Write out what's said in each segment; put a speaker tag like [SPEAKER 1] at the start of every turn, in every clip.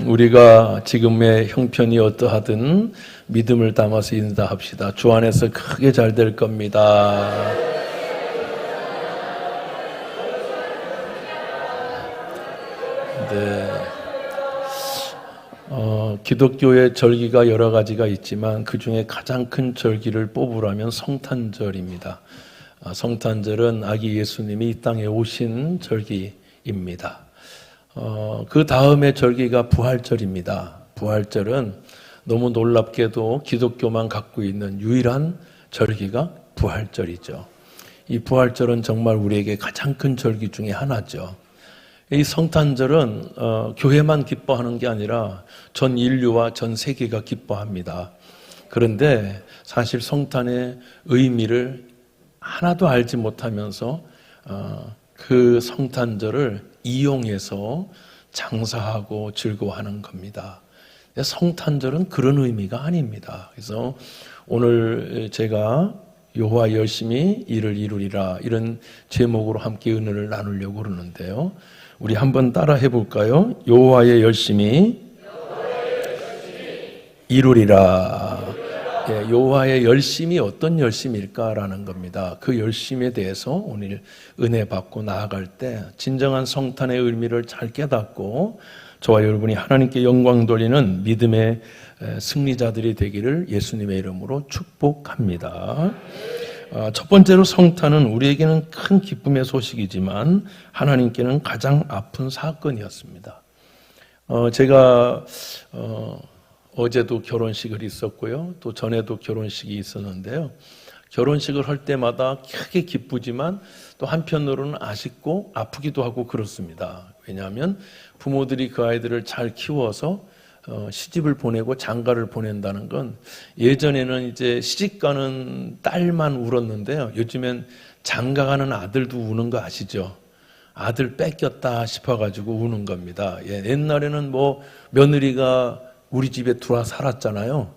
[SPEAKER 1] 우리가 지금의 형편이 어떠하든 믿음을 담아서 인사합시다. 주 안에서 크게 잘 될 겁니다. 네. 기독교의 절기가 여러 가지가 있지만 그 중에 가장 큰 절기를 뽑으라면 성탄절입니다. 성탄절은 아기 예수님이 이 땅에 오신 절기입니다. 그 다음에 절기가 부활절입니다. 부활절은 너무 놀랍게도 기독교만 갖고 있는 유일한 절기가 부활절이죠. 이 부활절은 정말 우리에게 가장 큰 절기 중에 하나죠. 이 성탄절은 교회만 기뻐하는 게 아니라 전 인류와 전 세계가 기뻐합니다. 그런데 사실 성탄의 의미를 하나도 알지 못하면서 그 성탄절을 이용해서 장사하고 즐거워하는 겁니다. 성탄절은 그런 의미가 아닙니다. 그래서 오늘 제가 여호와 열심히 일을 이루리라 이런 제목으로 함께 은혜를 나누려고 그러는데요. 우리 한번 따라 해볼까요? 여호와의 열심히 이루리라. 예, 여호와의 열심이 어떤 열심일까라는 겁니다. 그 열심에 대해서 오늘 은혜 받고 나아갈 때 진정한 성탄의 의미를 잘 깨닫고 저와 여러분이 하나님께 영광 돌리는 믿음의 승리자들이 되기를 예수님의 이름으로 축복합니다. 첫 번째로 성탄은 우리에게는 큰 기쁨의 소식이지만 하나님께는 가장 아픈 사건이었습니다. 제가 어제도 결혼식을 있었고요. 또 전에도 결혼식이 있었는데요. 결혼식을 할 때마다 크게 기쁘지만 또 한편으로는 아쉽고 아프기도 하고 그렇습니다. 왜냐하면 부모들이 그 아이들을 잘 키워서 시집을 보내고 장가를 보낸다는 건 예전에는 이제 시집가는 딸만 울었는데요. 요즘엔 장가가는 아들도 우는 거 아시죠? 아들 뺏겼다 싶어가지고 우는 겁니다. 옛날에는 뭐 며느리가 우리 집에 들어와 살았잖아요.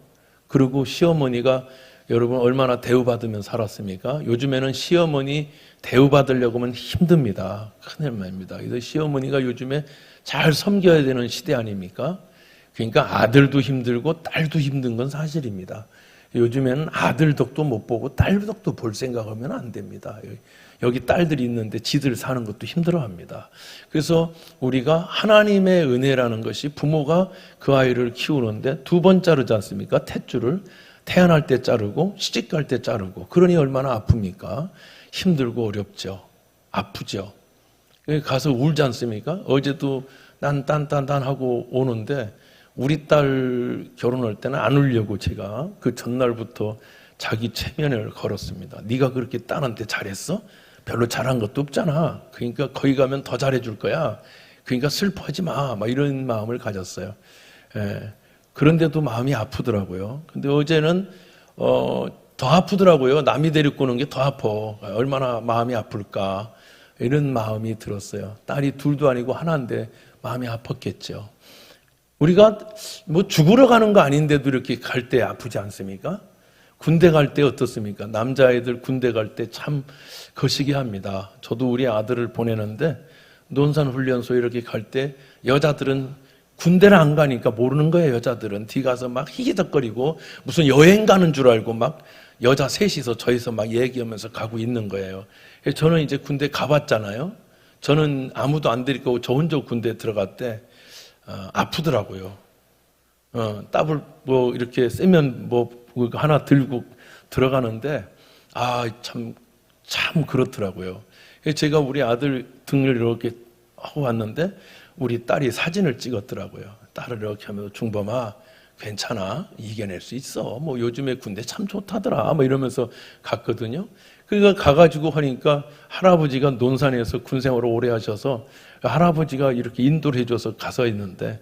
[SPEAKER 1] 그리고 시어머니가 여러분 얼마나 대우받으면 살았습니까? 요즘에는 시어머니 대우받으려고 하면 힘듭니다. 큰일 납니다. 그래서 시어머니가 요즘에 잘 섬겨야 되는 시대 아닙니까? 그러니까 아들도 힘들고 딸도 힘든 건 사실입니다. 요즘에는 아들 덕도 못 보고 딸 덕도 볼 생각하면 안 됩니다. 여기 딸들이 있는데 지들 사는 것도 힘들어합니다. 그래서 우리가 하나님의 은혜라는 것이 부모가 그 아이를 키우는데 두 번 자르지 않습니까? 탯줄을 태어날 때 자르고 시집 갈 때 자르고 그러니 얼마나 아픕니까? 힘들고 어렵죠. 아프죠. 가서 울지 않습니까? 어제도 난 딴딴딴 하고 오는데 우리 딸 결혼할 때는 안 울려고 제가 그 전날부터 자기 체면을 걸었습니다. 네가 그렇게 딸한테 잘했어? 별로 잘한 것도 없잖아. 그러니까 거기 가면 더 잘해줄 거야. 그러니까 슬퍼하지 마. 막 이런 마음을 가졌어요. 그런데도 마음이 아프더라고요. 근데 어제는 더 아프더라고요. 남이 데리고 오는 게 더 아파. 얼마나 마음이 아플까. 이런 마음이 들었어요. 딸이 둘도 아니고 하나인데 마음이 아팠겠죠. 우리가 뭐 죽으러 가는 거 아닌데도 이렇게 갈 때 아프지 않습니까? 군대 갈 때 어떻습니까? 남자아이들 군대 갈 때 참 거시기 합니다. 저도 우리 아들을 보내는데 논산훈련소에 이렇게 갈 때 여자들은 군대를 안 가니까 모르는 거예요. 여자들은 뒤 가서 막 히히덕거리고 무슨 여행 가는 줄 알고 막 여자 셋이서 저희서 막 얘기하면서 가고 있는 거예요. 저는 이제 군대 가봤잖아요. 저는 아무도 안 데리고 저 혼자 군대에 들어갈 때 아프더라고요. 따블 뭐 이렇게 세면 뭐 하나 들고 들어가는데 참 그렇더라고요. 제가 우리 아들 등을 이렇게 하고 왔는데 우리 딸이 사진을 찍었더라고요. 딸을 이렇게 하면서 중범아 괜찮아 이겨낼 수 있어. 뭐 요즘에 군대 참 좋다더라. 뭐 이러면서 갔거든요. 그러니까 가가지고 하니까 할아버지가 논산에서 군생활을 오래 하셔서 할아버지가 이렇게 인도를 해줘서 가서 있는데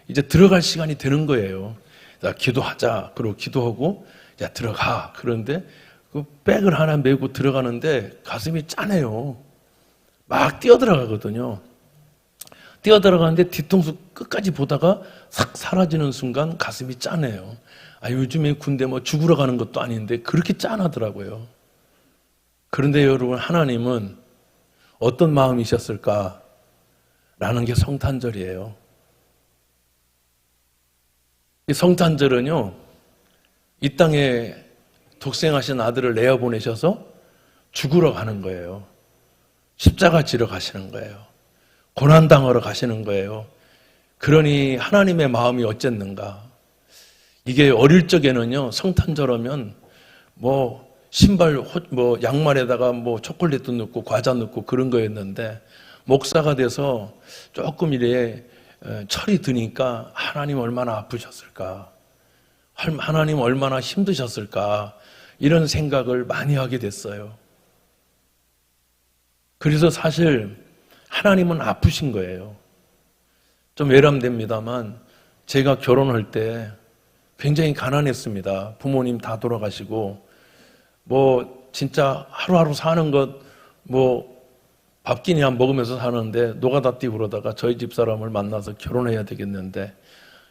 [SPEAKER 1] 이제 들어갈 시간이 되는 거예요. 자, 기도하자. 그러고 기도하고 야 들어가. 그런데 그 백을 하나 메고 들어가는데 가슴이 짠해요. 막 뛰어들어가거든요. 뛰어들어가는데 뒤통수 끝까지 보다가 싹 사라지는 순간 가슴이 짠해요. 요즘에 군대 뭐 죽으러 가는 것도 아닌데 그렇게 짠하더라고요. 그런데 여러분 하나님은 어떤 마음이셨을까? 라는 게 성탄절이에요. 이 성탄절은요, 이 땅에 독생하신 아들을 내어보내셔서 죽으러 가는 거예요. 십자가 지러 가시는 거예요. 고난당하러 가시는 거예요. 그러니 하나님의 마음이 어쨌는가. 이게 어릴 적에는요, 성탄절 하면 신발, 양말에다가 초콜릿도 넣고 과자 넣고 그런 거였는데, 목사가 돼서 조금 이래 철이 드니까 하나님 얼마나 아프셨을까, 하나님 얼마나 힘드셨을까, 이런 생각을 많이 하게 됐어요. 그래서 사실 하나님은 아프신 거예요. 좀 외람됩니다만 제가 결혼할 때 굉장히 가난했습니다. 부모님 다 돌아가시고 진짜 하루하루 사는 것 밥기냐 먹으면서 사는데 노가다 뛰고 그러다가 저희 집 사람을 만나서 결혼해야 되겠는데,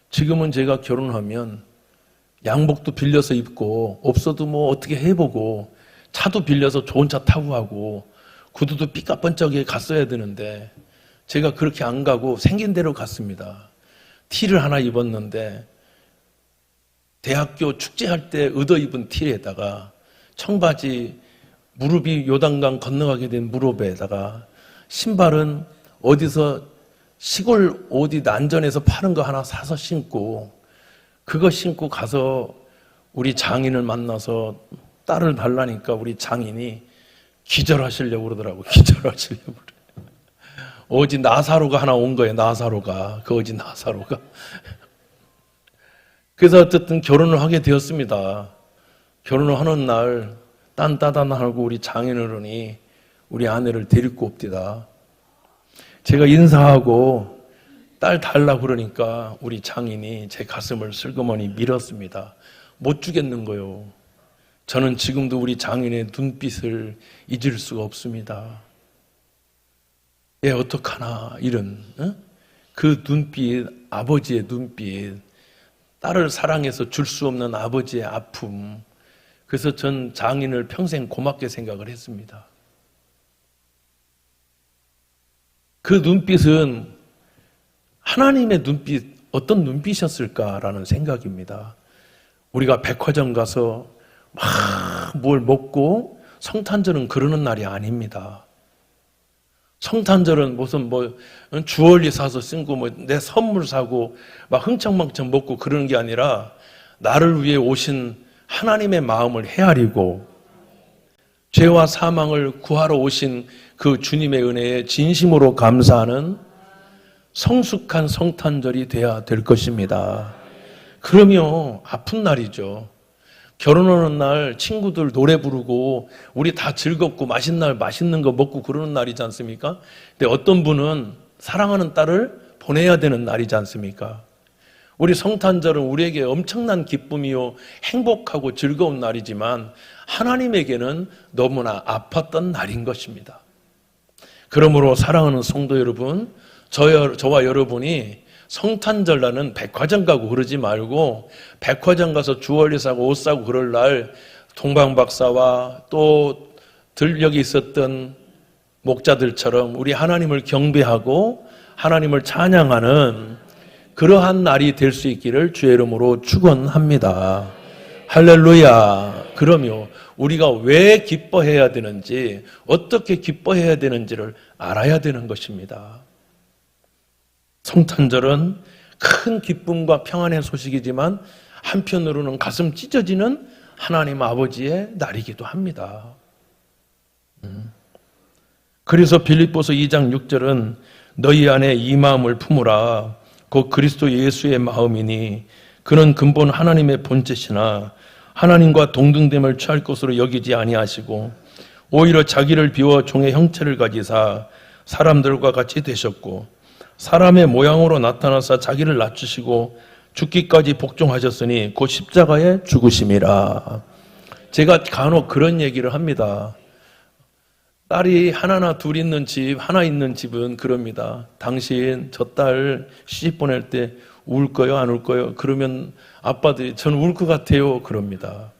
[SPEAKER 1] 지금은 제가 결혼하면 양복도 빌려서 입고 없어도 어떻게 해보고 차도 빌려서 좋은 차 타고 하고 구두도 삐까뻔쩍하게 갔어야 되는데 제가 그렇게 안 가고 생긴 대로 갔습니다. 티를 하나 입었는데 대학교 축제할 때 얻어 입은 티에다가 청바지, 무릎이 요단강 건너가게 된 무릎에다가 신발은 어디서 시골 어디 난전에서 파는 거 하나 사서 신고, 그거 신고 가서 우리 장인을 만나서 딸을 달라니까 우리 장인이 기절하시려고 그러더라고요. 기절하시려고 그래요. 어지 나사로가 하나 온 거예요. 나사로가. 그 어지 나사로가. 그래서 어쨌든 결혼을 하게 되었습니다. 결혼을 하는 날 딴따단하고 우리 장인어른이 우리 아내를 데리고 옵디다. 제가 인사하고 딸 달라고 그러니까 우리 장인이 제 가슴을 슬그머니 밀었습니다. 못 주겠는 거요. 저는 지금도 우리 장인의 눈빛을 잊을 수가 없습니다. 얘 어떡하나 이런 그 눈빛, 아버지의 눈빛, 딸을 사랑해서 줄 수 없는 아버지의 아픔. 그래서 전 장인을 평생 고맙게 생각을 했습니다. 그 눈빛은 하나님의 눈빛, 어떤 눈빛이었을까라는 생각입니다. 우리가 백화점 가서 막 뭘 먹고, 성탄절은 그러는 날이 아닙니다. 성탄절은 무슨 주얼리 사서 쓰고 내 선물 사고 막 흥청망청 먹고 그러는 게 아니라 나를 위해 오신 하나님의 마음을 헤아리고 죄와 사망을 구하러 오신 그 주님의 은혜에 진심으로 감사하는 성숙한 성탄절이 돼야 될 것입니다. 그러면 아픈 날이죠. 결혼하는 날 친구들 노래 부르고 우리 다 즐겁고 맛있는 거 먹고 그러는 날이지 않습니까? 근데 어떤 분은 사랑하는 딸을 보내야 되는 날이지 않습니까? 우리 성탄절은 우리에게 엄청난 기쁨이요 행복하고 즐거운 날이지만 하나님에게는 너무나 아팠던 날인 것입니다. 그러므로 사랑하는 성도 여러분, 저와 여러분이 성탄절날은 백화점 가고 그러지 말고 백화점 가서 주얼리 사고 옷 사고 그럴 날 동방박사와 또 들녘에 있었던 목자들처럼 우리 하나님을 경배하고 하나님을 찬양하는 그러한 날이 될 수 있기를 주의 이름으로 축원합니다. 할렐루야. 그러며 우리가 왜 기뻐해야 되는지, 어떻게 기뻐해야 되는지를 알아야 되는 것입니다. 성탄절은 큰 기쁨과 평안의 소식이지만 한편으로는 가슴 찢어지는 하나님 아버지의 날이기도 합니다. 그래서 빌립보서 2장 6절은 너희 안에 이 마음을 품으라. 곧 그리스도 예수의 마음이니 그는 근본 하나님의 본체시나 하나님과 동등됨을 취할 것으로 여기지 아니하시고 오히려 자기를 비워 종의 형체를 가지사 사람들과 같이 되셨고 사람의 모양으로 나타나사 자기를 낮추시고 죽기까지 복종하셨으니 곧 십자가에 죽으심이라. 제가 간혹 그런 얘기를 합니다. 딸이 하나나 둘 있는 집, 하나 있는 집은 그럽니다. 당신 저 딸 시집 보낼 때 울 거요, 안 울 거요? 그러면 아빠들이 저는 울 것 같아요. 그럽니다.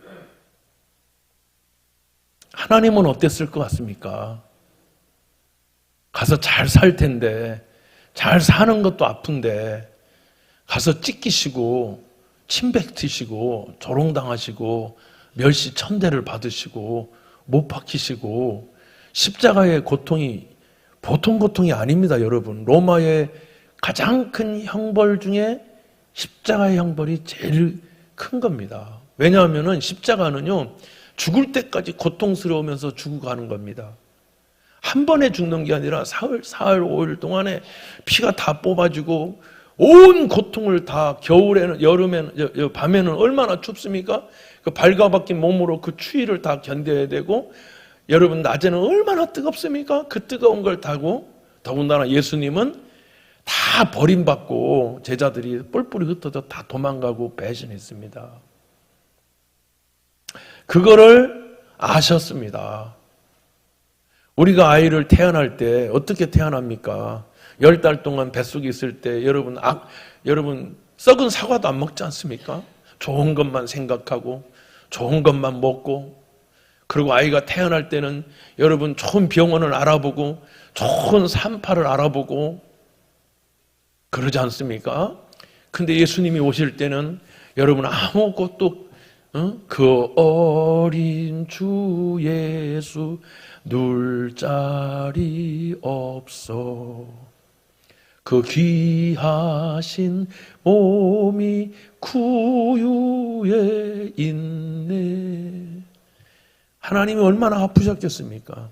[SPEAKER 1] 하나님은 어땠을 것 같습니까? 가서 잘 살 텐데, 잘 사는 것도 아픈데 가서 찢기시고 침 뱉으시고 조롱당하시고 멸시 천대를 받으시고 못 박히시고 십자가의 고통이 보통 고통이 아닙니다, 여러분. 로마의 가장 큰 형벌 중에 십자가의 형벌이 제일 큰 겁니다. 왜냐하면 십자가는요, 죽을 때까지 고통스러우면서 죽어가는 겁니다. 한 번에 죽는 게 아니라 사흘, 5일 동안에 피가 다 뽑아지고 온 고통을 다 겨울에는, 여름에는, 밤에는 얼마나 춥습니까? 그 발가벗긴 몸으로 그 추위를 다 견뎌야 되고, 여러분 낮에는 얼마나 뜨겁습니까? 그 뜨거운 걸 타고, 더군다나 예수님은 다 버림받고 제자들이 뿔뿔이 흩어져 다 도망가고 배신했습니다. 그거를 아셨습니다. 우리가 아이를 태어날 때 어떻게 태어납니까? 10달 동안 뱃속에 있을 때 여러분 썩은 사과도 안 먹지 않습니까? 좋은 것만 생각하고 좋은 것만 먹고, 그리고 아이가 태어날 때는 여러분 좋은 병원을 알아보고 좋은 산파를 알아보고 그러지 않습니까? 근데 예수님이 오실 때는 여러분 아무것도 그 어린 주 예수 누울 자리 없어, 그 귀하신 몸이 구유에 있네. 하나님이 얼마나 아프셨겠습니까?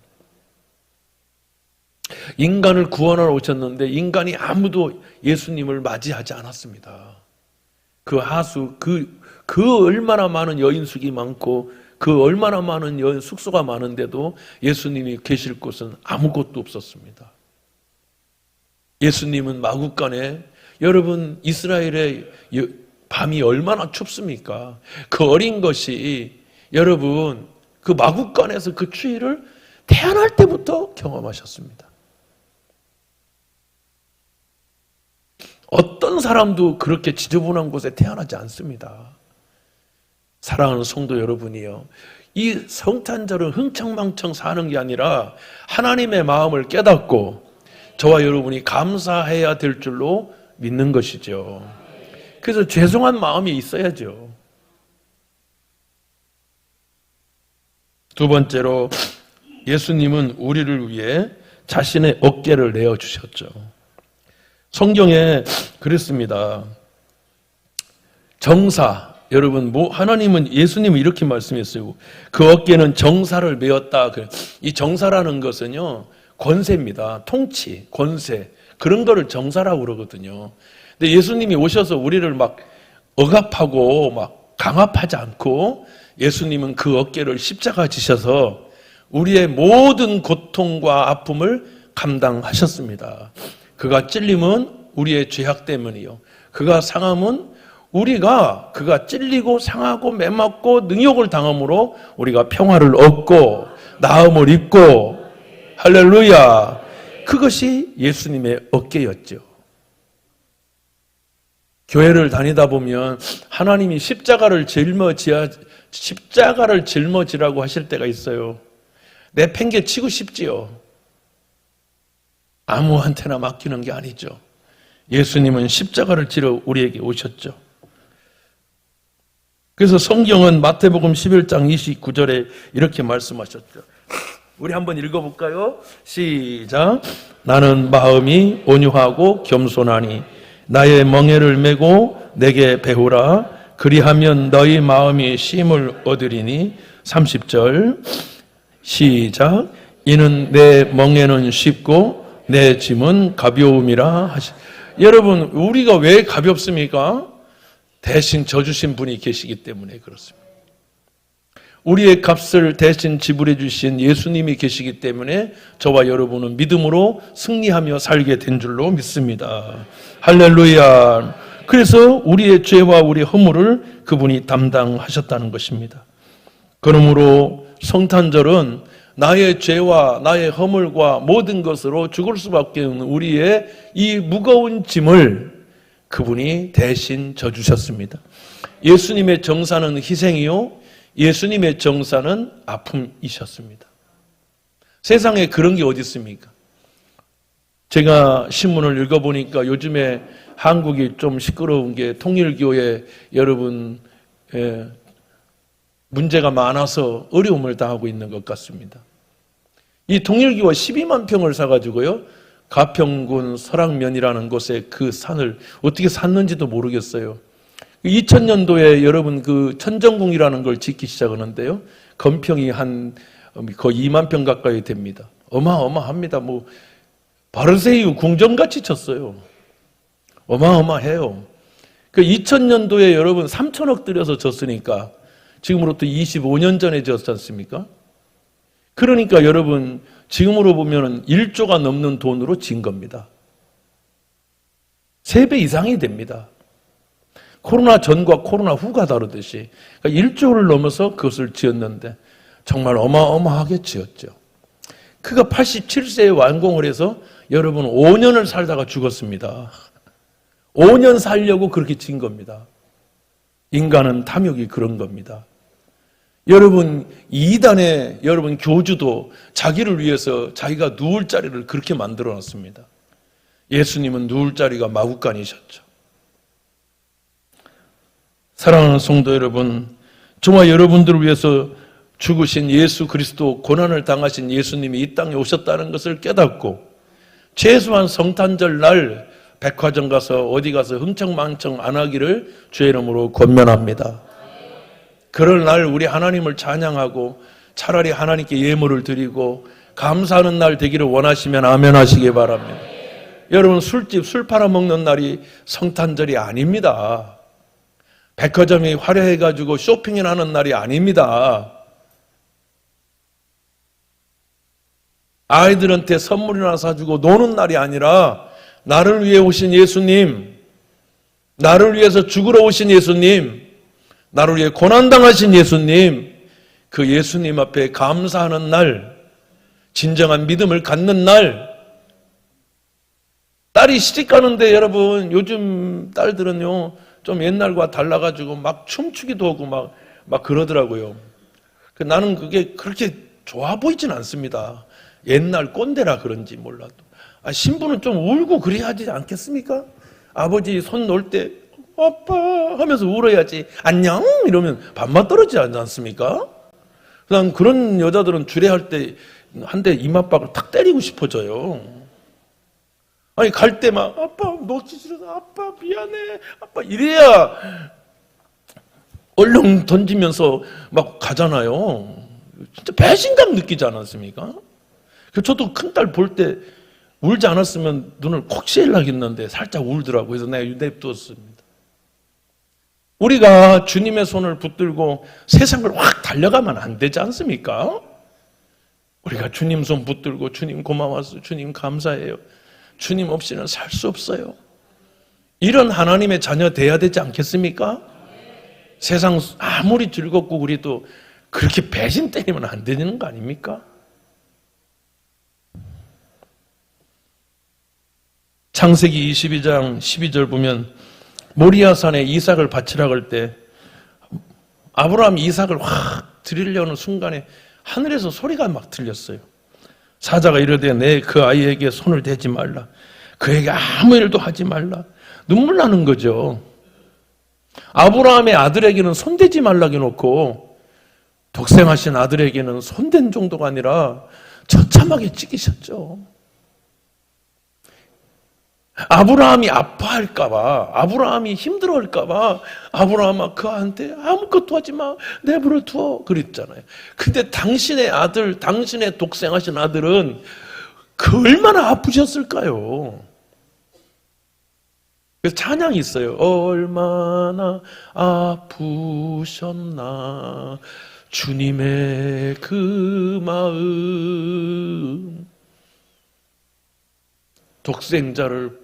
[SPEAKER 1] 인간을 구원하러 오셨는데 인간이 아무도 예수님을 맞이하지 않았습니다. 그 하수, 그 얼마나 많은 여인숙이 많고 그 얼마나 많은 숙소가 많은데도 예수님이 계실 곳은 아무것도 없었습니다. 예수님은 마구간에, 여러분 이스라엘의 밤이 얼마나 춥습니까? 그 어린 것이 여러분 그 마구간에서 그 추위를 태어날 때부터 경험하셨습니다. 어떤 사람도 그렇게 지저분한 곳에 태어나지 않습니다. 사랑하는 성도 여러분이요, 이 성탄절은 흥청망청 사는 게 아니라 하나님의 마음을 깨닫고 저와 여러분이 감사해야 될 줄로 믿는 것이죠. 그래서 죄송한 마음이 있어야죠. 두 번째로, 예수님은 우리를 위해 자신의 어깨를 내어주셨죠. 성경에 그랬습니다. 정사, 여러분, 하나님은, 예수님은 이렇게 말씀했어요. 그 어깨는 정사를 메었다. 이 정사라는 것은요, 권세입니다. 통치, 권세. 그런 거를 정사라고 그러거든요. 근데 예수님이 오셔서 우리를 막 억압하고 막 강압하지 않고, 예수님은 그 어깨를 십자가 지셔서 우리의 모든 고통과 아픔을 감당하셨습니다. 그가 찔림은 우리의 죄악 때문이요, 그가 상함은 그가 찔리고 상하고 매맞고 능욕을 당함으로 우리가 평화를 얻고 나음을 입고, 할렐루야, 그것이 예수님의 어깨였죠. 교회를 다니다 보면 하나님이 십자가를 짊어지라고 하실 때가 있어요. 내 팽개 치고 싶지요. 아무한테나 맡기는 게 아니죠. 예수님은 십자가를 지러 우리에게 오셨죠. 그래서 성경은 마태복음 11장 29절에 이렇게 말씀하셨죠. 우리 한번 읽어볼까요? 시작. 나는 마음이 온유하고 겸손하니 나의 멍에를 메고 내게 배우라. 그리하면 너희 마음이 쉼을 얻으리니. 30절 시작. 이는 내 멍에는 쉽고 내 짐은 가벼움이라 하시. 여러분, 우리가 왜 가볍습니까? 대신 져주신 분이 계시기 때문에 그렇습니다. 우리의 값을 대신 지불해 주신 예수님이 계시기 때문에 저와 여러분은 믿음으로 승리하며 살게 된 줄로 믿습니다. 할렐루야. 그래서 우리의 죄와 우리의 허물을 그분이 담당하셨다는 것입니다. 그러므로 성탄절은 나의 죄와 나의 허물과 모든 것으로 죽을 수밖에 없는 우리의 이 무거운 짐을 그분이 대신 져주셨습니다. 예수님의 정사는 희생이요, 예수님의 정사는 아픔이셨습니다. 세상에 그런 게 어디 있습니까? 제가 신문을 읽어보니까 요즘에 한국이 좀 시끄러운 게 통일교회 여러분 문제가 많아서 어려움을 당하고 있는 것 같습니다. 이 통일교가 12만 평을 사가지고요, 가평군 설악면이라는 곳에 그 산을 어떻게 샀는지도 모르겠어요. 2000년도에 여러분 그 천정궁이라는 걸 짓기 시작하는데요, 건평이 한 거의 2만 평 가까이 됩니다. 어마어마합니다. 뭐 바르세유 궁전같이 쳤어요. 어마어마해요. 그 2000년도에 여러분 3천억 들여서 졌으니까 지금으로부터 25년 전에 졌지 않습니까? 그러니까 여러분 지금으로 보면 1조가 넘는 돈으로 진 겁니다. 3배 이상이 됩니다. 코로나 전과 코로나 후가 다르듯이. 그러니까 1조를 넘어서 그것을 지었는데 정말 어마어마하게 지었죠. 그가 87세에 완공을 해서 여러분 5년을 살다가 죽었습니다. 5년 살려고 그렇게 진 겁니다. 인간은 탐욕이 그런 겁니다. 여러분 이단의 여러분 교주도 자기를 위해서 자기가 누울 자리를 그렇게 만들어 놨습니다. 예수님은 누울 자리가 마구간이셨죠. 사랑하는 성도 여러분, 저와 여러분들을 위해서 죽으신 예수 그리스도, 고난을 당하신 예수님이 이 땅에 오셨다는 것을 깨닫고 최소한 성탄절 날 백화점 가서 어디 가서 흥청망청 안 하기를 주의 이름으로 권면합니다. 그럴 날 우리 하나님을 찬양하고 차라리 하나님께 예물을 드리고 감사하는 날 되기를 원하시면 아멘 하시기 바랍니다. 여러분 술집 술 팔아먹는 날이 성탄절이 아닙니다. 백화점이 화려해가지고 쇼핑을 하는 날이 아닙니다. 아이들한테 선물이나 사주고 노는 날이 아니라 나를 위해 오신 예수님, 나를 위해서 죽으러 오신 예수님, 나를 위해 고난당하신 예수님, 그 예수님 앞에 감사하는 날, 진정한 믿음을 갖는 날. 딸이 시집가는데 여러분 요즘 딸들은요 좀 옛날과 달라가지고 막 춤추기도 하고 막 그러더라고요. 나는 그게 그렇게 좋아 보이진 않습니다. 옛날 꼰대라 그런지 몰라도. 신부는 좀 울고 그래야 하지 않겠습니까? 아버지 손 놓을 때 아빠 하면서 울어야지. 안녕 이러면 밥맛 떨어지지 않습니까? 그냥 그런 여자들은 주례할 때 한 대 이마박을 탁 때리고 싶어져요. 아니 갈 때 막 아빠 놓기 싫어서 아빠 미안해 아빠 이래야 얼렁 던지면서 막 가잖아요. 진짜 배신감 느끼지 않았습니까? 저도 큰딸 볼 때 울지 않았으면 눈을 콕 씌우려고 했는데 살짝 울더라고요. 그래서 내가 냅두었습니다. 우리가 주님의 손을 붙들고 세상을 확 달려가면 안 되지 않습니까? 우리가 주님 손 붙들고 주님 고마워서 주님 감사해요. 주님 없이는 살 수 없어요. 이런 하나님의 자녀 돼야 되지 않겠습니까? 세상 아무리 즐겁고 우리도 그렇게 배신 때리면 안 되는 거 아닙니까? 창세기 22장 12절 보면 모리아산에 이삭을 바치라고 할 때 아브라함이 이삭을 확 드리려는 순간에 하늘에서 소리가 막 들렸어요. 사자가 이르되 내 그 아이에게 손을 대지 말라. 그에게 아무 일도 하지 말라. 눈물 나는 거죠. 아브라함의 아들에게는 손대지 말라고 해놓고 독생하신 아들에게는 손댄 정도가 아니라 처참하게 찢기셨죠. 아브라함이 아파할까봐, 아브라함이 힘들어할까봐 아브라함아 그한테 아무것도 하지 마, 내버려 두어 그랬잖아요. 근데 당신의 아들, 당신의 독생하신 아들은 그 얼마나 아프셨을까요? 그래서 찬양이 있어요. 얼마나 아프셨나 주님의 그 마음. 독생자를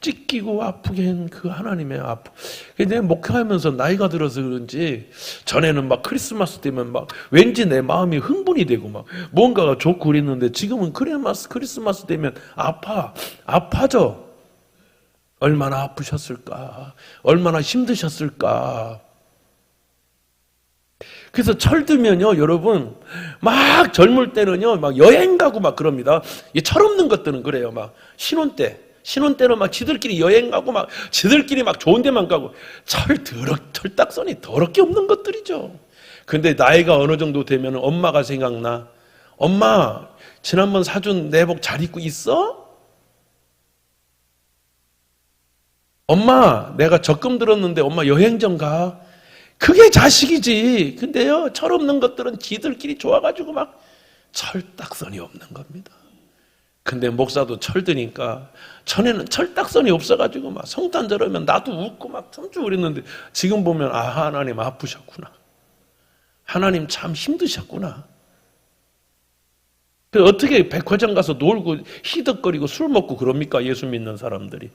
[SPEAKER 1] 찢기고 아프게 한 그 하나님의 아픔. 내가 목회하면서 나이가 들어서 그런지 전에는 막 크리스마스 되면 막 왠지 내 마음이 흥분이 되고 막 뭔가가 좋고 그랬는데 지금은 크리스마스 되면 아파져. 얼마나 아프셨을까? 얼마나 힘드셨을까? 그래서 철들면요, 여러분, 막 젊을 때는요, 막 여행 가고 막 그럽니다. 이 철없는 것들은 그래요. 막 신혼 때 신혼 때는 막 지들끼리 여행 가고 막 지들끼리 막 좋은 데만 가고 철딱서니 더럽게 없는 것들이죠. 근데 나이가 어느 정도 되면 엄마가 생각나. 엄마, 지난번 사준 내복 잘 입고 있어? 엄마, 내가 적금 들었는데 엄마 여행 좀 가. 그게 자식이지. 근데요, 철없는 것들은 지들끼리 좋아가지고 막 철딱선이 없는 겁니다. 근데 목사도 철드니까 전에는 철딱선이 없어가지고 막 성탄 저러면 나도 웃고 막 춤추고 그랬는데 지금 보면 아, 하나님 아프셨구나. 하나님 참 힘드셨구나. 어떻게 백화점 가서 놀고 희덕거리고 술 먹고 그럽니까? 예수 믿는 사람들이.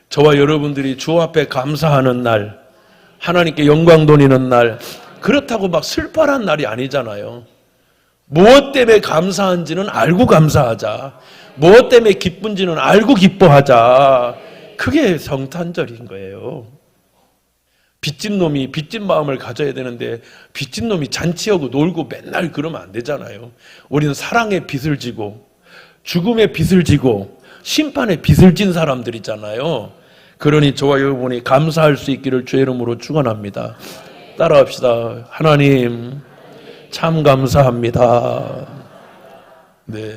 [SPEAKER 1] 저와 여러분들이 주 앞에 감사하는 날, 하나님께 영광 돌리는 날, 그렇다고 막 슬퍼한 날이 아니잖아요. 무엇 때문에 감사한지는 알고 감사하자. 무엇 때문에 기쁜지는 알고 기뻐하자. 그게 성탄절인 거예요. 빚진 놈이 빚진 마음을 가져야 되는데 빚진 놈이 잔치하고 놀고 맨날 그러면 안 되잖아요. 우리는 사랑의 빚을 지고 죽음의 빚을 지고 심판의 빚을 진 사람들이잖아요. 그러니 저와 여러분이 감사할 수 있기를 주의 이름으로 축원합니다. 따라합시다. 하나님 참 감사합니다. 네.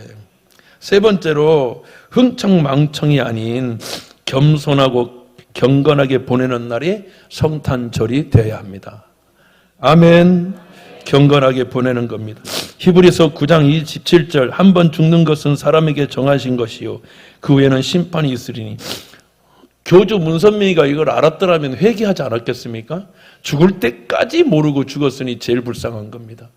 [SPEAKER 1] 세 번째로 흥청망청이 아닌 겸손하고 경건하게 보내는 날이 성탄절이 되어야 합니다. 아멘. 경건하게 보내는 겁니다. 히브리서 9장 27절 한 번 죽는 것은 사람에게 정하신 것이요 그 후에는 심판이 있으리니. 교주 문선명이가 이걸 알았더라면 회개하지 않았겠습니까? 죽을 때까지 모르고 죽었으니 제일 불쌍한 겁니다.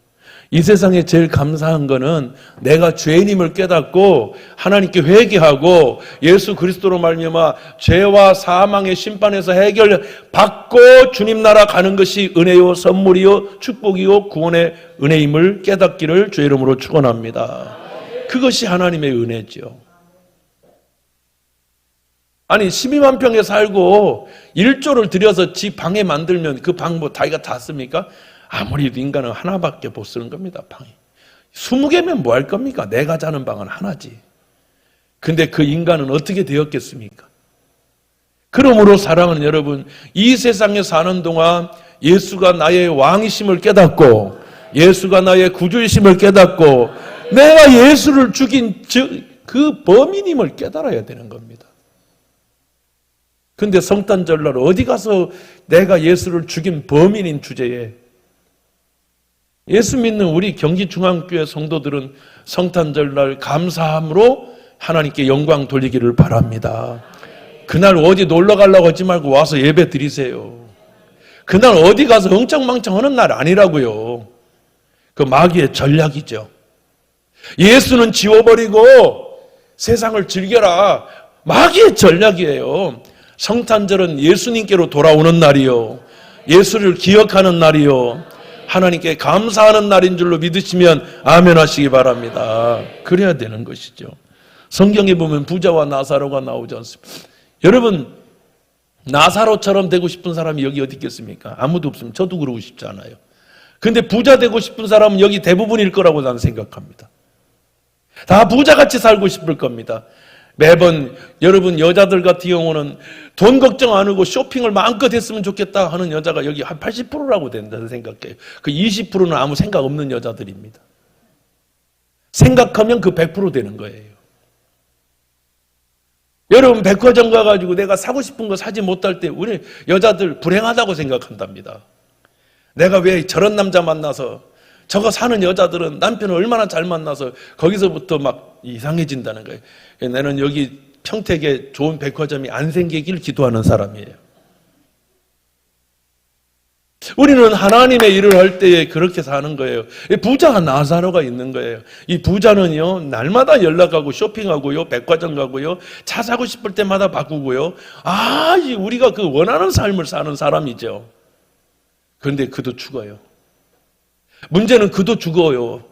[SPEAKER 1] 이 세상에 제일 감사한 거는 내가 죄인임을 깨닫고 하나님께 회개하고 예수 그리스도로 말미암아 죄와 사망의 심판에서 해결받고 주님 나라 가는 것이 은혜요 선물이요 축복이요 구원의 은혜임을 깨닫기를 주의 이름으로 축원합니다. 그것이 하나님의 은혜죠. 아니 12만 평에 살고 1조를 들여서 집 방에 만들면 그 방 뭐 자기가 다 씁니까? 아무리 인간은 하나밖에 못 쓰는 겁니다. 방이 20개면 뭐 할 겁니까? 내가 자는 방은 하나지. 근데 그 인간은 어떻게 되었겠습니까? 그러므로 사랑하는 여러분, 이 세상에 사는 동안 예수가 나의 왕이심을 깨닫고 예수가 나의 구주이심을 깨닫고 내가 예수를 죽인 그 범인임을 깨달아야 되는 겁니다. 근데 성탄절날 어디 가서 내가 예수를 죽인 범인인 주제에 예수 믿는 우리 경기중앙교회 성도들은 성탄절날 감사함으로 하나님께 영광 돌리기를 바랍니다. 그날 어디 놀러 가려고 하지 말고 와서 예배 드리세요. 그날 어디 가서 흥청망청 하는 날 아니라고요. 그 마귀의 전략이죠. 예수는 지워버리고 세상을 즐겨라. 마귀의 전략이에요. 성탄절은 예수님께로 돌아오는 날이요. 예수를 기억하는 날이요. 하나님께 감사하는 날인 줄로 믿으시면 아멘 하시기 바랍니다. 그래야 되는 것이죠. 성경에 보면 부자와 나사로가 나오지 않습니까? 여러분, 나사로처럼 되고 싶은 사람이 여기 어디 있겠습니까? 아무도 없습니다. 저도 그러고 싶지 않아요. 근데 부자 되고 싶은 사람은 여기 대부분일 거라고 나는 생각합니다. 다 부자같이 살고 싶을 겁니다. 매번 여러분 여자들 같은 경우는 돈 걱정 안 하고 쇼핑을 마음껏 했으면 좋겠다 하는 여자가 여기 한 80%라고 된다는 생각해요. 그 20%는 아무 생각 없는 여자들입니다. 생각하면 그 100% 되는 거예요. 여러분 백화점 가가지고 내가 사고 싶은 거 사지 못할 때 우리 여자들 불행하다고 생각한답니다. 내가 왜 저런 남자 만나서 저거 사는 여자들은 남편을 얼마나 잘 만나서 거기서부터 막 이상해진다는 거예요. 나는 여기 평택에 좋은 백화점이 안 생기길 기도하는 사람이에요. 우리는 하나님의 일을 할 때에 그렇게 사는 거예요. 부자가 나사로가 있는 거예요. 이 부자는요, 날마다 연락하고 쇼핑하고요, 백화점 가고요, 차 사고 싶을 때마다 바꾸고요. 우리가 그 원하는 삶을 사는 사람이죠. 그런데 그도 죽어요. 문제는 그도 죽어요.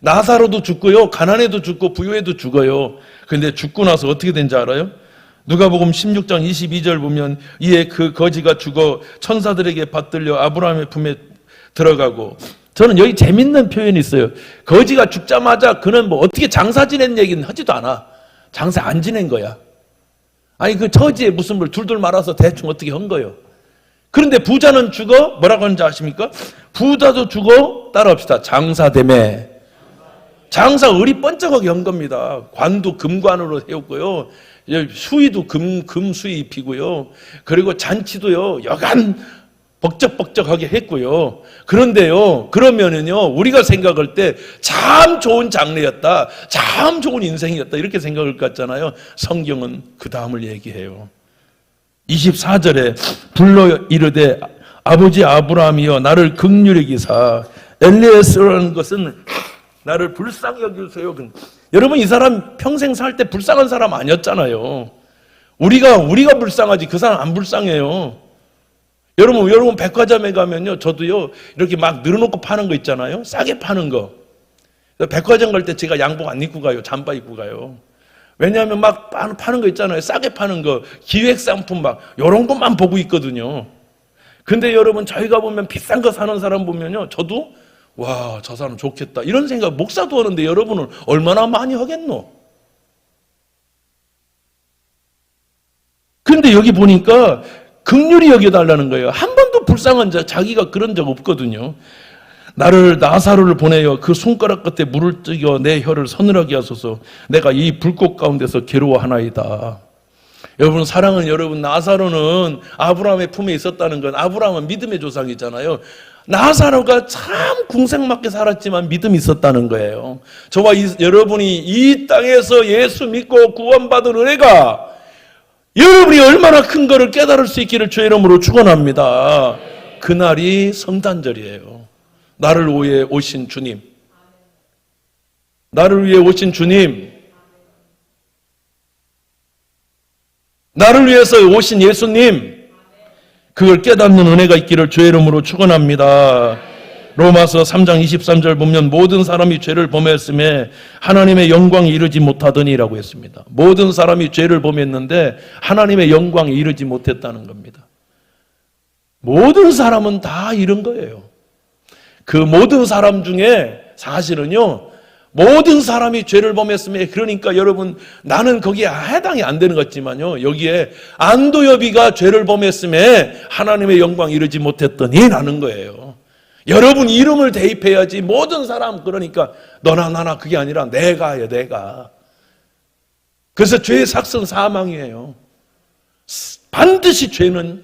[SPEAKER 1] 나사로도 죽고요, 가난해도 죽고 부유해도 죽어요. 그런데 죽고 나서 어떻게 된지 알아요? 누가복음 16장 22절 보면 이에 그 거지가 죽어 천사들에게 받들려 아브라함의 품에 들어가고, 저는 여기 재밌는 표현이 있어요. 거지가 죽자마자 그는 뭐 어떻게 장사 지낸 얘기는 하지도 않아. 장사 안 지낸 거야. 아니 그 처지에 무슨 물 둘둘 말아서 대충 어떻게 한 거예요. 그런데 부자는 죽어 뭐라고 하는지 아십니까? 부자도 죽어 따라합시다. 장사되매. 장사 의리 번쩍하게 한 겁니다. 관도 금관으로 해왔고요. 수의도 금수의 입히고요. 그리고 잔치도요 여간 벅적벅적하게 했고요. 그런데요, 그러면은요, 우리가 생각할 때 참 좋은 장래였다, 참 좋은 인생이었다, 이렇게 생각할 것 같잖아요. 성경은 그 다음을 얘기해요. 24절에 불러 이르되 아버지 아브라함이여 나를 긍휼히 기사. 엘리에스라는 것은 나를 불쌍히 여기세요. 여러분, 이 사람 평생 살 때 불쌍한 사람 아니었잖아요. 우리가 불쌍하지 그 사람 안 불쌍해요. 여러분 백화점에 가면요, 저도요 이렇게 막 늘어놓고 파는 거 있잖아요. 싸게 파는 거. 백화점 갈 때 제가 양복 안 입고 가요. 잠바 입고 가요. 왜냐하면 막 파는 거 있잖아요. 싸게 파는 거, 기획 상품 막 이런 것만 보고 있거든요. 근데 여러분, 저희가 보면 비싼 거 사는 사람 보면요, 저도 와, 저 사람 좋겠다 이런 생각. 목사도 하는데 여러분은 얼마나 많이 하겠노? 그런데 여기 보니까 긍휼히 여겨달라는 거예요. 한 번도 불쌍한 자기가 그런 적 없거든요. 나를 나사로를 보내어 그 손가락 끝에 물을 뜨겨 내 혀를 서늘하게 하소서. 내가 이 불꽃 가운데서 괴로워하나이다. 여러분, 사랑은 여러분, 나사로는 아브라함의 품에 있었다는 건, 아브라함은 믿음의 조상이잖아요. 나사로가 참 궁색맞게 살았지만 믿음이 있었다는 거예요. 저와 여러분이 이 땅에서 예수 믿고 구원받은 은혜가 여러분이 얼마나 큰 거를 깨달을 수 있기를 주의 이름으로 축원합니다. 그날이 성탄절이에요. 나를 위해 오신 주님, 나를 위해 오신 주님, 나를 위해서 오신 예수님, 그걸 깨닫는 은혜가 있기를 주의 이름으로 축원합니다. 로마서 3장 23절 보면 모든 사람이 죄를 범했음에 하나님의 영광에 이르지 못하더니라고 했습니다. 모든 사람이 죄를 범했는데 하나님의 영광에 이르지 못했다는 겁니다. 모든 사람은 다 이런 거예요. 그 모든 사람 중에 사실은요, 모든 사람이 죄를 범했음에, 그러니까 여러분, 나는 거기에 해당이 안 되는 것 같지만요, 여기에 안도여비가 죄를 범했음에 하나님의 영광에 이르지 못했더니 라는 거예요. 여러분 이름을 대입해야지. 모든 사람, 그러니까 너나 나나 그게 아니라 내가예요, 내가. 그래서 죄의 삭은 사망이에요. 반드시 죄는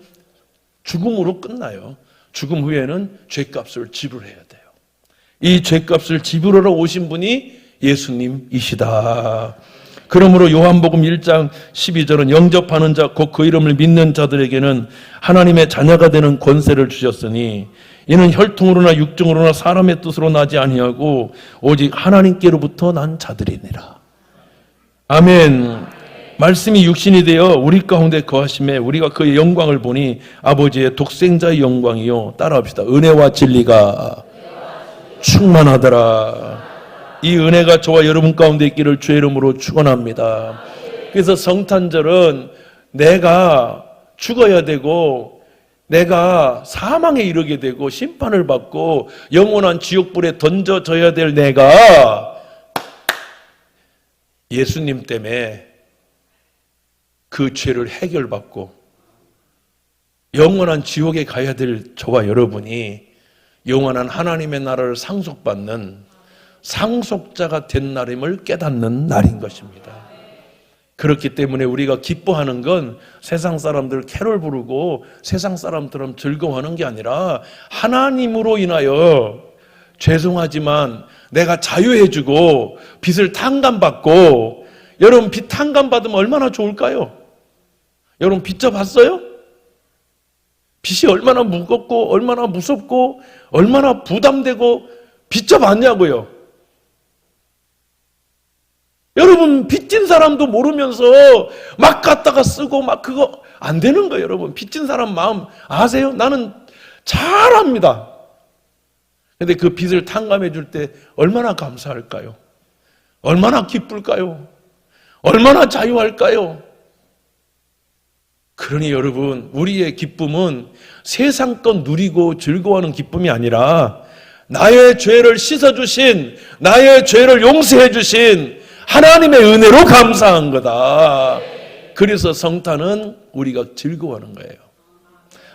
[SPEAKER 1] 죽음으로 끝나요. 죽음 후에는 죄값을 지불해야 돼요. 이 죄값을 지불하러 오신 분이 예수님이시다. 그러므로 요한복음 1장 12절은 영접하는 자 곧 그 이름을 믿는 자들에게는 하나님의 자녀가 되는 권세를 주셨으니 이는 혈통으로나 육정으로나 사람의 뜻으로 나지 아니하고 오직 하나님께로부터 난 자들이니라. 아멘. 말씀이 육신이 되어 우리 가운데 거하심에 우리가 그의 영광을 보니 아버지의 독생자의 영광이요, 따라합시다, 은혜와 진리가 충만하더라. 이 은혜가 저와 여러분 가운데 있기를 주의 이름으로 축원합니다. 그래서 성탄절은 내가 죽어야 되고 내가 사망에 이르게 되고 심판을 받고 영원한 지옥불에 던져져야 될 내가 예수님 때문에 그 죄를 해결받고 영원한 지옥에 가야 될 저와 여러분이 영원한 하나님의 나라를 상속받는 상속자가 된 날임을 깨닫는 날인 것입니다. 그렇기 때문에 우리가 기뻐하는 건 세상 사람들 캐롤 부르고 세상 사람처럼 즐거워하는 게 아니라 하나님으로 인하여 죄송하지만 내가 자유해주고 빚을 탕감받고, 여러분 빚 탕감받으면 얼마나 좋을까요? 여러분 빚 져봤어요? 빚이 얼마나 무겁고 얼마나 무섭고 얼마나 부담되고 빚 져봤냐고요. 여러분 빚진 사람도 모르면서 막 갖다가 쓰고 막 그거 안 되는 거예요. 여러분 빚진 사람 마음 아세요? 나는 잘 압니다. 근데 그 빚을 탕감해 줄 때 얼마나 감사할까요? 얼마나 기쁠까요? 얼마나 자유할까요? 그러니 여러분, 우리의 기쁨은 세상 것 누리고 즐거워하는 기쁨이 아니라 나의 죄를 씻어주신, 나의 죄를 용서해 주신 하나님의 은혜로 감사한 거다. 그래서 성탄은 우리가 즐거워하는 거예요.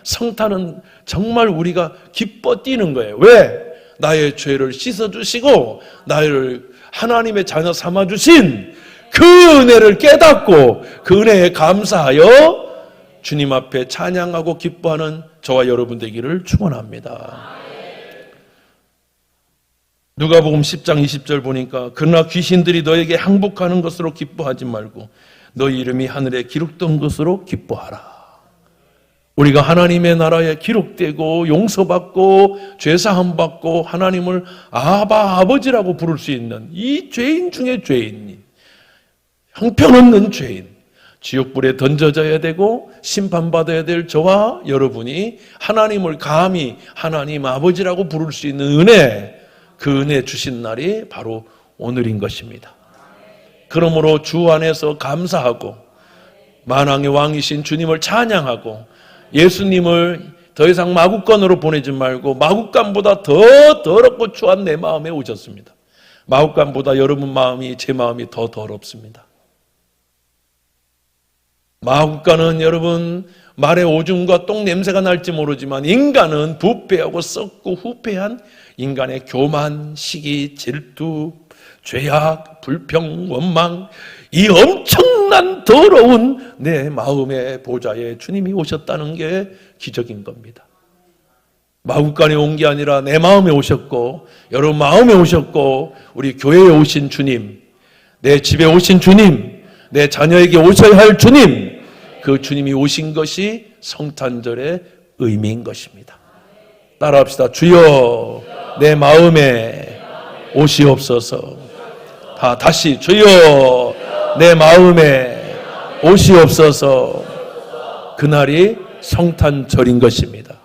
[SPEAKER 1] 성탄은 정말 우리가 기뻐 뛰는 거예요. 왜? 나의 죄를 씻어주시고 나를 하나님의 자녀 삼아주신 그 은혜를 깨닫고 그 은혜에 감사하여 주님 앞에 찬양하고 기뻐하는 저와 여러분 되기를 축원합니다. 누가복음 10장 20절 보니까 그러나 귀신들이 너에게 항복하는 것으로 기뻐하지 말고 너희 이름이 하늘에 기록된 것으로 기뻐하라. 우리가 하나님의 나라에 기록되고 용서받고 죄사함 받고 하나님을 아바 아버지라고 부를 수 있는 이 죄인 중에 죄인이 형편없는 죄인, 지옥불에 던져져야 되고 심판받아야 될 저와 여러분이 하나님을 감히 하나님 아버지라고 부를 수 있는 은혜, 그 은혜 주신 날이 바로 오늘인 것입니다. 그러므로 주 안에서 감사하고 만왕의 왕이신 주님을 찬양하고 예수님을 더 이상 마구간으로 보내지 말고 마구간보다 더 더럽고 추한 내 마음에 오셨습니다. 마구간보다 여러분 마음이 제 마음이 더 더럽습니다. 마구간은 여러분 말의 오줌과 똥 냄새가 날지 모르지만 인간은 부패하고 썩고 후패한 인간의 교만, 시기, 질투, 죄악, 불평, 원망, 이 엄청난 더러운 내 마음의 보좌에 주님이 오셨다는 게 기적인 겁니다. 마구간에 온 게 아니라 내 마음에 오셨고 여러분 마음에 오셨고 우리 교회에 오신 주님, 내 집에 오신 주님, 내 자녀에게 오셔야 할 주님, 그 주님이 오신 것이 성탄절의 의미인 것입니다. 따라합시다. 주여 내 마음에 오시옵소서. 다시 주여 내 마음에 오시옵소서. 그날이 성탄절인 것입니다.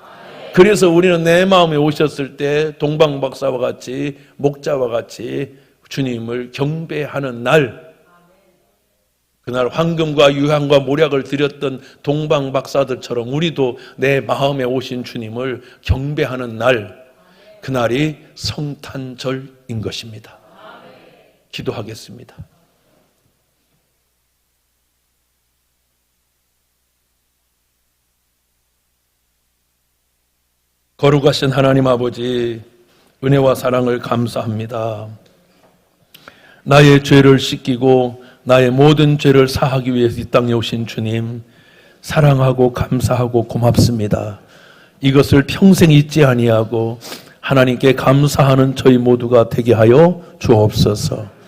[SPEAKER 1] 그래서 우리는 내 마음에 오셨을 때 동방박사와 같이 목자와 같이 주님을 경배하는 날, 그날 황금과 유향과 모략을 드렸던 동방박사들처럼 우리도 내 마음에 오신 주님을 경배하는 날, 그날이 성탄절인 것입니다. 기도하겠습니다. 거룩하신 하나님 아버지, 은혜와 사랑을 감사합니다. 나의 죄를 씻기고 나의 모든 죄를 사하기 위해서 이 땅에 오신 주님, 사랑하고 감사하고 고맙습니다. 이것을 평생 잊지 아니하고 하나님께 감사하는 저희 모두가 되게 하여 주옵소서.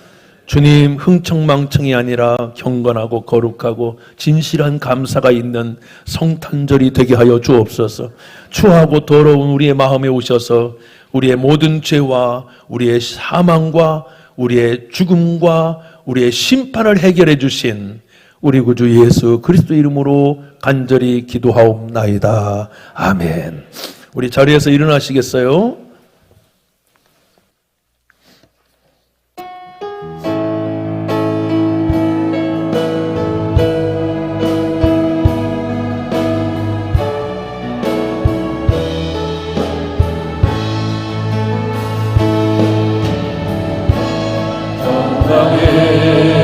[SPEAKER 1] 주님, 흥청망청이 아니라 경건하고 거룩하고 진실한 감사가 있는 성탄절이 되게 하여 주옵소서. 추하고 더러운 우리의 마음에 오셔서 우리의 모든 죄와 우리의 사망과 우리의 죽음과 우리의 심판을 해결해 주신 우리 구주 예수 그리스도 이름으로 간절히 기도하옵나이다. 아멘. 우리 자리에서 일어나시겠어요?
[SPEAKER 2] 자비의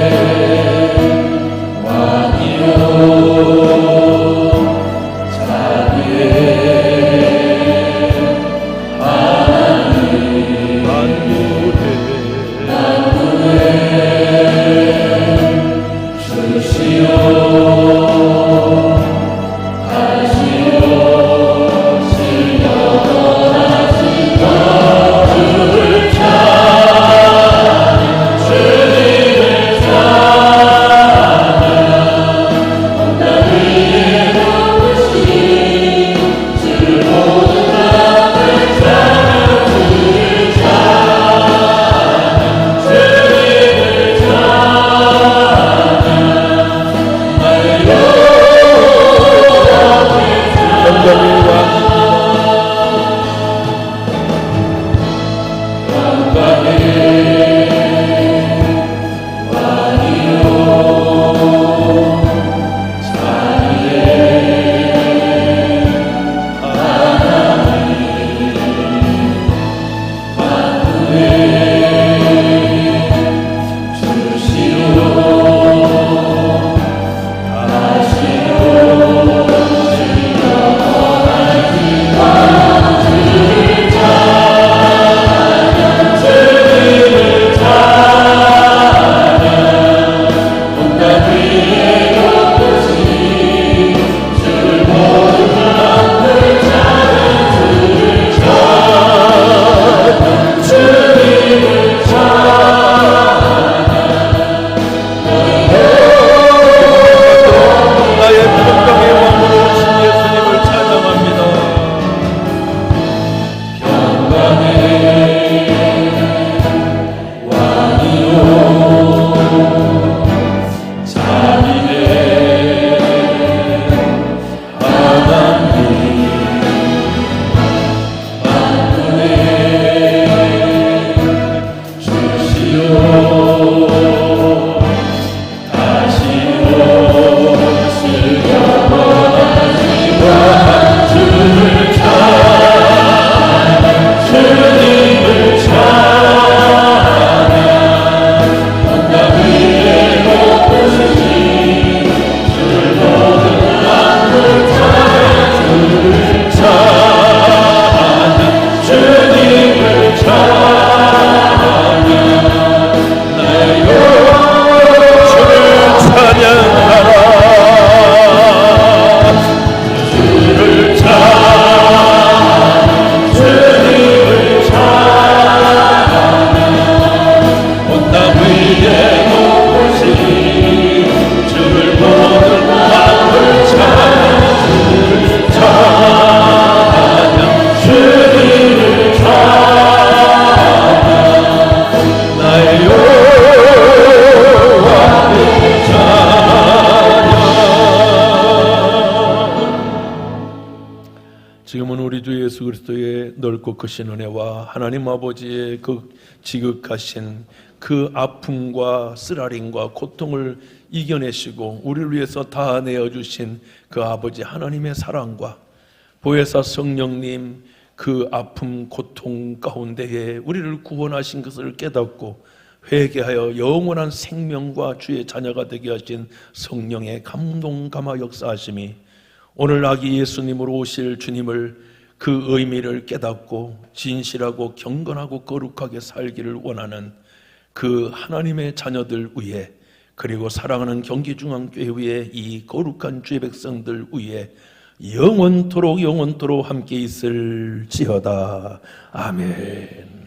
[SPEAKER 1] 예수 그리스도의 넓고 크신 은혜와 하나님 아버지의 그 지극하신 그 아픔과 쓰라림과 고통을 이겨내시고 우리를 위해서 다 내어주신 그 아버지 하나님의 사랑과 보혜사 성령님 그 아픔 고통 가운데에 우리를 구원하신 것을 깨닫고 회개하여 영원한 생명과 주의 자녀가 되게 하신 성령의 감동 감화 역사하심이 오늘 아기 예수님으로 오실 주님을 그 의미를 깨닫고 진실하고 경건하고 거룩하게 살기를 원하는 그 하나님의 자녀들 위에 그리고 사랑하는 경기중앙교회 위에 이 거룩한 주의 백성들 위에 영원토록 함께 있을지어다. 아멘.